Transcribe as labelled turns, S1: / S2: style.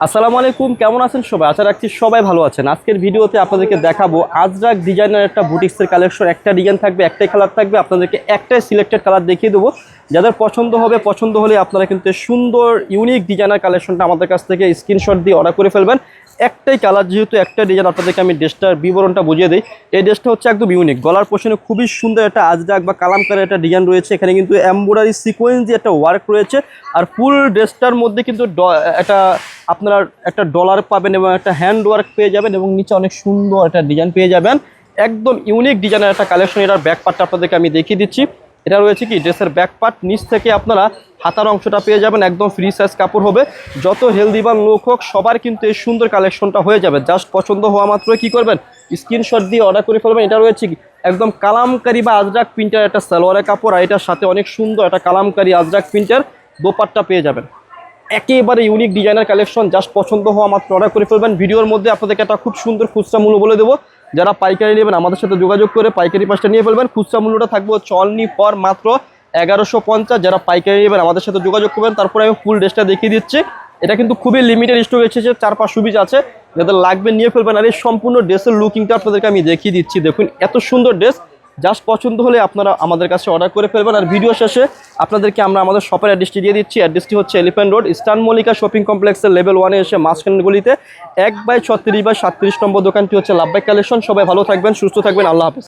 S1: আসসালামু আলাইকুম, কেমন আছেন সবাই? আশা রাখছি সবাই ভালো আছেন। আজকের ভিডিওতে আপনাদেরকে দেখাবো আজরাক ডিজাইনের একটা বুটিক্সের কালেকশন। একটা ডিজাইন থাকবে, একটাই কালার থাকবে, আপনাদেরকে একটাই সিলেক্টেড কালার দেখিয়ে দেবো। যাদের পছন্দ হবে, পছন্দ হলে আপনারা কিন্তু সুন্দর ইউনিক ডিজাইনার কালেকশনটা আমাদের কাছ থেকে স্ক্রিনশট দিয়ে অর্ডার করে ফেলবেন। একটাই কালার, যেহেতু একটা ডিজাইন, আপনাদেরকে আমি ড্রেসটার বিবরণটা বুঝিয়ে দিই। এই ড্রেসটা হচ্ছে একদম ইউনিক, গলার পোর্শনে খুবই সুন্দর একটা আজরাক বা কালামকারের একটা ডিজাইন রয়েছে। এখানে কিন্তু এমব্রয়ডারি সিকোয়েন্স দিয়ে একটা ওয়ার্ক রয়েছে। আর ফুল ড্রেসটার মধ্যে কিন্তু একটা আপনারা একটা ডলার পাবেন এবং একটা হ্যান্ড ওয়ার্ক পেয়ে যাবেন এবং নিচে অনেক সুন্দর একটা ডিজাইন পেয়ে যাবেন। একদম ইউনিক ডিজাইনের একটা কালেকশন। এটার ব্যাক পার্টটা আপনাদেরকে আমি দেখিয়ে দিচ্ছি। এটা রয়েছে কি ড্রেসের ব্যাক পার্ট, নিচ থেকে আপনারা হাতার অংশটা পেয়ে যাবেন। একদম ফ্রি সাইজ কাপড় হবে। যত হেলদিবান লোক হোক সবার কিন্তু এই সুন্দর কালেকশনটা হয়ে যাবে। জাস্ট পছন্দ হওয়া মাত্র কি করবেন, স্ক্রিনশট দিয়ে অর্ডার করে ফেলবেন। এটা রয়েছে কি একদম কালামকারী বা আজরাক প্রিন্টার একটা সালোয়ারের কাপড়, আর এটার সাথে অনেক সুন্দর একটা কালামকারী আজরাক প্রিন্টার দোপাট্টা পেয়ে যাবেন। একেবারে ইউনিক ডিজাইনার কালেকশন, জাস্ট পছন্দ হওয়া মাত্র অর্ডার করে ফেলবেন। ভিডিওর মধ্যে আপনাদেরকে একটা খুব সুন্দর খুচরা মূল্য বলে দেবো। যারা পাইকারি নেবেন আমাদের সাথে যোগাযোগ করে পাইকারি পাঁচটা নিয়ে ফেলবেন। খুচরা মূল্যটা থাকবে অনলি ফর মাত্র 1150। যারা পাইকারি নেবেন আমাদের সাথে যোগাযোগ করবেন। তারপরে আমি ফুল ড্রেসটা দেখিয়ে দিচ্ছি। এটা কিন্তু খুবই লিমিটেড স্টক এসেছে, 4-500 পিস আছে। যাদের লাগবে নিয়ে ফেলবেন। আর এই সম্পূর্ণ ড্রেসের লুকিংটা আপনাদেরকে আমি দেখিয়ে দিচ্ছি। দেখুন এত সুন্দর ড্রেস, জাস্ট পছন্দ হলে আপনারা আমাদের কাছে অর্ডার করে ফেলবেন। আর ভিডিও শেষে আপনাদেরকে আমরা আমাদের শপের অ্যাড্রেসটি দিয়ে দিচ্ছি। অ্যাড্রেসটি হচ্ছে elephant road, eastern Mallika shopping কমপ্লেক্সের লেভেল 1-এ এসে মাঝখানের গলিতে 1/36/37 নম্বর দোকানটি হচ্ছে লাভবাই কালেকশন। সবাই ভালো থাকবেন, সুস্থ থাকবেন, আল্লাহ হাফেজ।